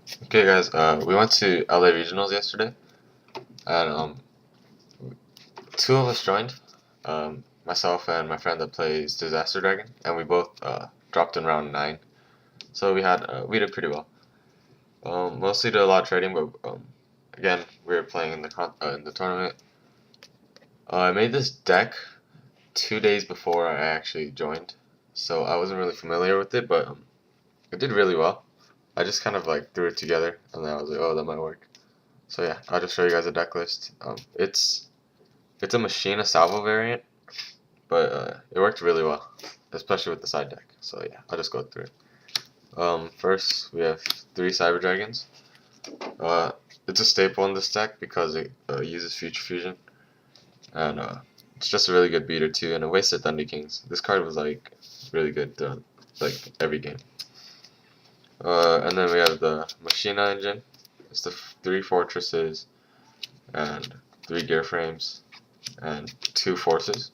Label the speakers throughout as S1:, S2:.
S1: Okay, guys. We went to LA Regionals yesterday, and two of us joined. Myself and my friend that plays Disaster Dragon, and we both dropped in round 9. So we did pretty well. Mostly did a lot of trading, but again, we were playing in the tournament. I made this deck 2 days before I actually joined, so I wasn't really familiar with it, but it did really well. I just kind of like threw it together, and then I was like, oh, that might work. So yeah, I'll just show you guys a deck list. It's a machine, a salvo variant, but it worked really well, especially with the side deck. So yeah, I'll just go through it. First we have 3 Cyber Dragons. Uh, it's a staple in this deck because it uses Future Fusion, and it's just a really good beater too, and it wasted Thunder Kings. This card was like really good throughout like every game. And then we have the Machina engine. It's the 3 fortresses and 3 gear frames and 2 forces.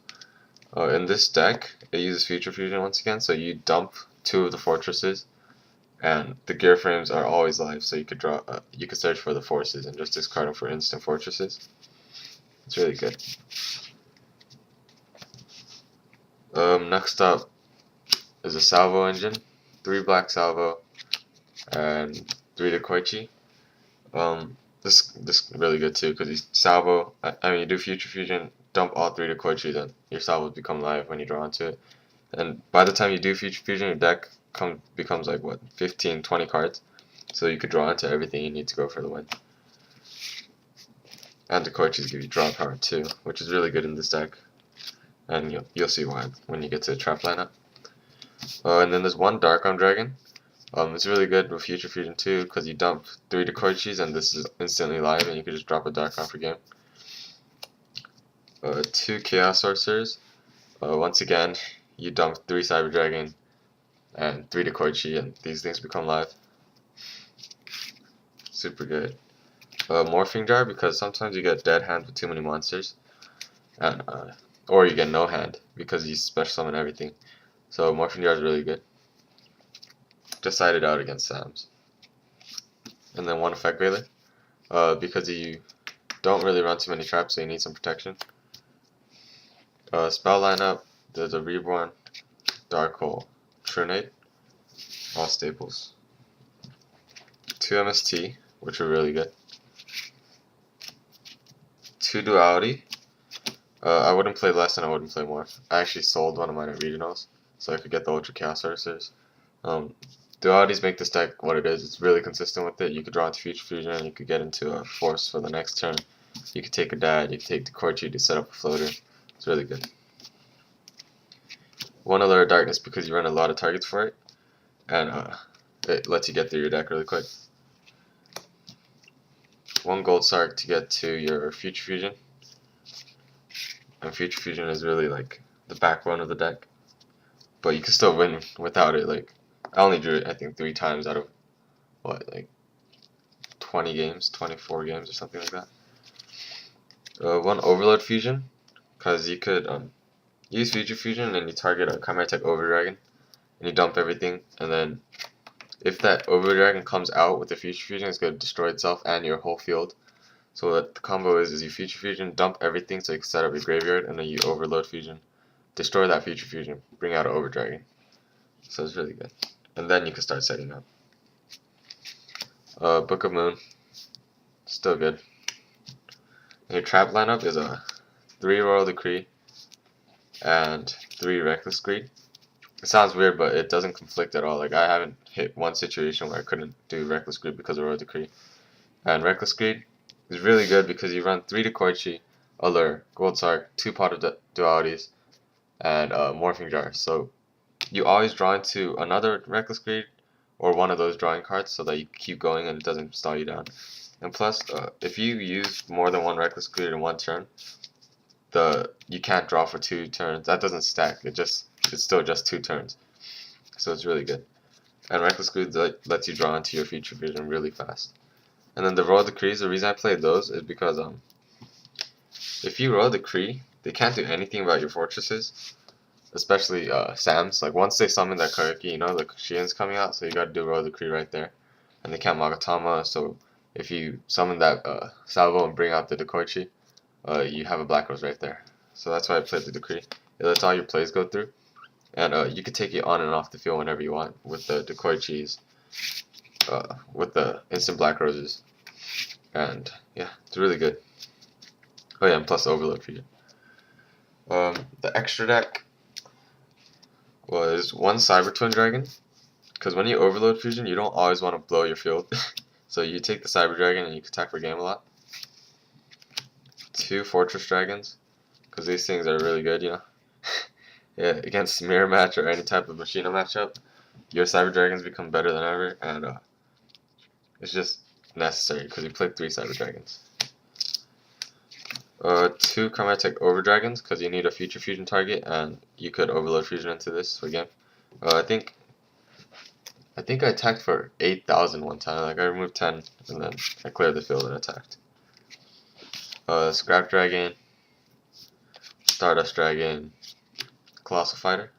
S1: In this deck, it uses Future Fusion once again, so you dump 2 of the fortresses, and the gear frames are always live, so you could search for the forces and just discard them for instant fortresses. It's really good. Next up is a salvo engine, 3 black salvo and 3 Dekoichi. This is really good too because you salvo. I mean, you do Future Fusion, dump all 3 Dekoichi, then your salvos become live when you draw into it. And by the time you do Future Fusion, your deck becomes like what 15, 20 cards, so you could draw into everything you need to go for the win. And Dekoichis give you draw power too, which is really good in this deck, and you'll see why when you get to the trap lineup. And then there's one Dark Arm Dragon. It's really good with Future Fusion too, because you dump 3 Dekoichis and this is instantly live, and you can just drop a Dark Arm for game. 2 Chaos Sorcerers. Once again, you dump 3 Cyber Dragon and 3 Dekoichi, and these things become live. Super good. Morphing Jar, because sometimes you get dead hand with too many monsters, and or you get no hand because you special summon everything. So Morphing Jar is really good. Decided out against Sam's. And then 1 Effect Veiler, because you don't really run too many traps, so you need some protection. Spell lineup, there's a Reborn, Dark Hole, Trinade, all staples. 2 MST, which are really good. 2 Duality. I wouldn't play less and I wouldn't play more. I actually sold one of mine at regionals, so I could get the Ultra Chaos Sorcerers. Dualities make this deck what it is. It's really consistent with it. You could draw into Future Fusion, and you could get into a Force for the next turn. You could take a Dad, you could take the Dekoichi to set up a floater. It's really good. 1 Allure of Darkness because you run a lot of targets for it, and it lets you get through your deck really quick. 1 Gold Sark to get to your Future Fusion, and Future Fusion is really like the backbone of the deck, but you can still win without it. Like, I only drew it I think 3 times out of what, like 20 games, 24 games or something like that. 1 Overload Fusion, because you could use Future Fusion and you target a Chimera Tech Overdragon, and you dump everything, and then if that Overdragon comes out with the Future Fusion, it's going to destroy itself and your whole field. So what the combo is you Future Fusion, dump everything so you can set up your graveyard, and then you Overload Fusion, destroy that Future Fusion, bring out an Overdragon. So it's really good. And then you can start setting up. Book of Moon, still good. And your trap lineup is a 3 Royal Decree and 3 Reckless Greed. It sounds weird, but it doesn't conflict at all. Like, I haven't hit one situation where I couldn't do Reckless Greed because of Royal Decree. And Reckless Greed is really good because you run 3 Dekoichi, Allure, Gold Sark, 2 Pot of Dualities, and Morphing Jar. So you always draw into another Reckless Greed or one of those drawing cards so that you keep going and it doesn't stall you down. And plus, if you use more than 1 Reckless Greed in 1 turn, you can't draw for 2 turns. That doesn't stack. It's still just 2 turns. So it's really good. And Reckless Greed lets you draw into your Future Vision really fast. And then the Royal Decrees, the reason I played those is because if you Royal Decree, they can't do anything about your fortresses, especially Sam's. Like, once they summon that Karaki, you know the Shien's coming out, so you gotta do Royal Decree right there. and they can't Magatama, so if you summon that salvo and bring out the Dekoichi, you have a Black Rose right there. So that's why I played the Decree. It lets all your plays go through, and you can take it on and off the field whenever you want with the Dekoichis, with the instant Black Roses, and yeah, it's really good. Oh yeah, and plus Overload Fusion. The extra deck was one Cyber Twin Dragon, because when you Overload Fusion, you don't always want to blow your field. So you take the Cyber Dragon and you can attack for game a lot. Two Fortress Dragons, because these things are really good, you know. Yeah, against Mirror Match or any type of Machina matchup, your Cyber Dragons become better than ever, and it's just necessary because you played 3 Cyber Dragons. 2 Chromatic Over Dragons, because you need a Future Fusion target, and you could Overload Fusion into this for game. I think I attacked for 8,000 one time. Like I removed 10, and then I cleared the field and attacked. Scrap Dragon, Stardust Dragon, Colossal Fighter.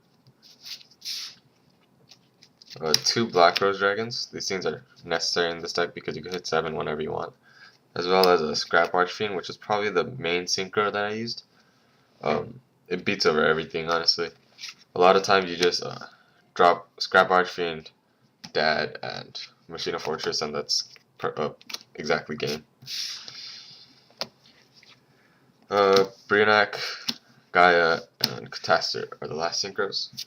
S1: 2 Black Rose Dragons. These things are necessary in this deck because you can hit 7 whenever you want. As well as a Scrap Archfiend, which is probably the main synchro that I used. It beats over everything, honestly. A lot of times you just drop Scrap Archfiend, Dad, and Machina Fortress, and that's exactly game. Brionac, Gaia, and Catastor are the last synchros.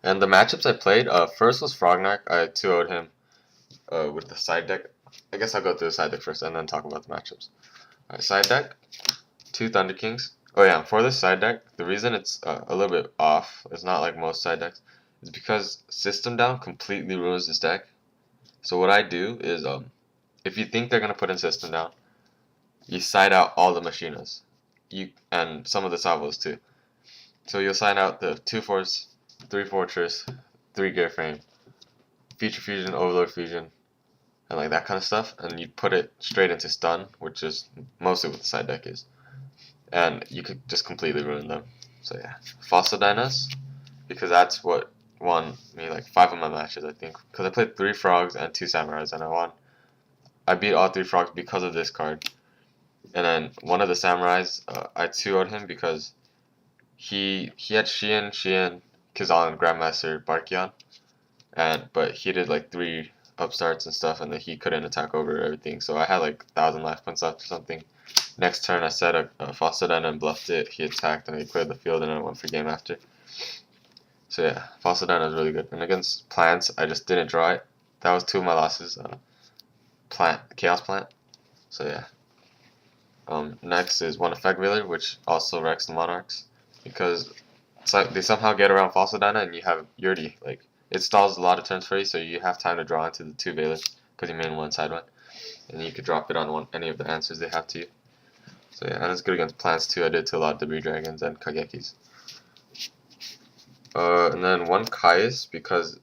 S1: And the matchups I played, first was Frognac. I 2-0'd him with the side deck. I guess I'll go through the side deck first and then talk about the matchups. Alright, side deck, 2 Thunder Kings. Oh yeah, for this side deck, the reason it's a little bit off, it's not like most side decks, is because System Down completely ruins this deck. So what I do is, if you think they're going to put in System Down, you side out all the Machinas, and some of the Salvos too. So you'll side out the 2 Force, 3 Fortress, 3 Gear Frame, Future Fusion, Overload Fusion, and like that kind of stuff, and you put it straight into Stun, which is mostly what the side deck is. And you could just completely ruin them. So yeah, Fossil Dynas, because that's what won me like 5 of my matches, I think. Because I played 3 Frogs and 2 Samurais, and I won. I beat all 3 Frogs because of this card. And then one of the Samurais, I 2-0'd him because he had Xian, Kizal, and Grandmaster Barkion. But he did like 3 upstarts and stuff, and then he couldn't attack over everything. So I had like 1,000 life points left or something. Next turn I set a Fossildyna and bluffed it. He attacked and he cleared the field, and I went for game after. So yeah, Fossildyna is really good. And against plants, I just didn't draw it. That was 2 of my losses. Chaos Plant. So yeah. Next is one Effect Veiler, which also wrecks the Monarchs, because it's like they somehow get around Fossildyna, and you already like it stalls a lot of turns for you, so you have time to draw into the 2 Veilers because you main one side one, and you could drop it on any of the answers they have to you. So yeah, and it's good against plants too. I did to a lot of Debris Dragons and Kagekis. And then one Caius, because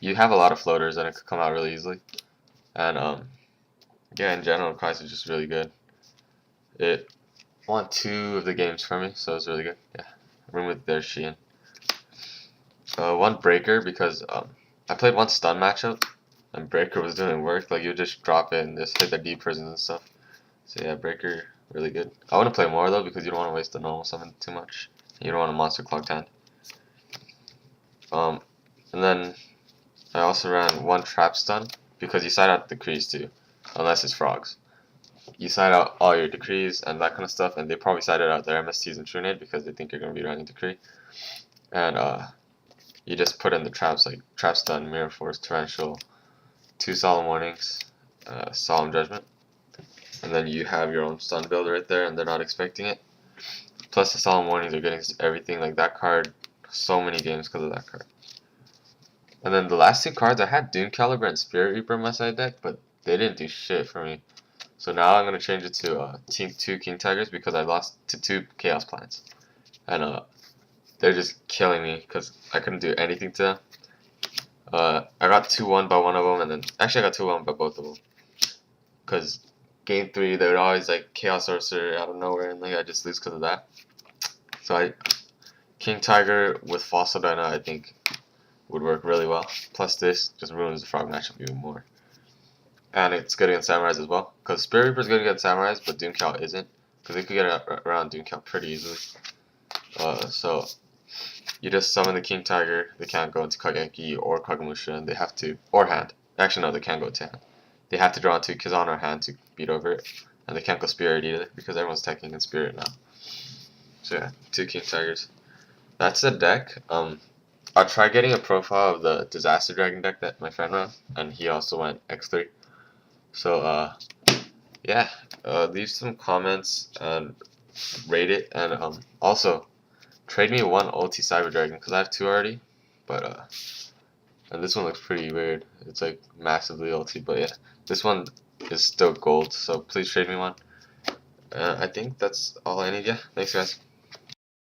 S1: you have a lot of floaters and it could come out really easily. And yeah, in general, Caius is just really good. It won 2 of the games for me, so it's really good. Yeah, room with their Xian. One Breaker, because I played one stun matchup, and Breaker was doing work. Like you just drop it and just hit the deep prisons and stuff. So yeah, Breaker really good. I want to play more though, because you don't want to waste the normal summon too much. You don't want a monster clogged hand. And then I also ran one Trap Stun, because you side out Decrees too, unless it's Frogs. You side out all your Decrees and that kind of stuff, and they probably sided out their MSTs and Trunade because they think you're going to be running Decree. And you just put in the traps like Trap Stun, Mirror Force, Torrential, 2 Solemn Warnings, Solemn Judgment. And then you have your own stun build right there, and they're not expecting it. Plus the Solemn Warnings are getting everything, like that card, so many games because of that card. And then the last 2 cards, I had Dune Caliber and Spirit Reaper in my side deck, but they didn't do shit for me. So now I'm going to change it to 2 King Tigers, because I lost to 2 Chaos Plants. And they're just killing me because I couldn't do anything to them. I got 2-1 by one of them, and then actually I got 2-1 by both of them. Because game 3 they would always like Chaos Sorcerer out of nowhere, and like I just lose because of that. So King Tiger with Fossildyna, I think would work really well. Plus this just ruins the frog matchup even more. And it's good against samurais as well, because Spirit Reaper is good against samurais, but Doom Cow isn't, because they could get around Doom Cow pretty easily. So you just summon the King Tiger. They can't go into Kageki or Kagemusha, and they have to, or hand. Actually, no, they can't go to hand. They have to draw into Kizan or hand to beat over it, and they can't go Spirit either because everyone's attacking in Spirit now. So yeah, 2 King Tigers. That's the deck. I'll try getting a profile of the Disaster Dragon deck that my friend ran, and he also went X3. So yeah, leave some comments and rate it, and also trade me 1 ulti Cyber Dragon because I have 2 already, but and this one looks pretty weird. It's like massively ulti, but yeah, this one is still gold, so please trade me 1. I think that's all I need. Yeah, thanks guys.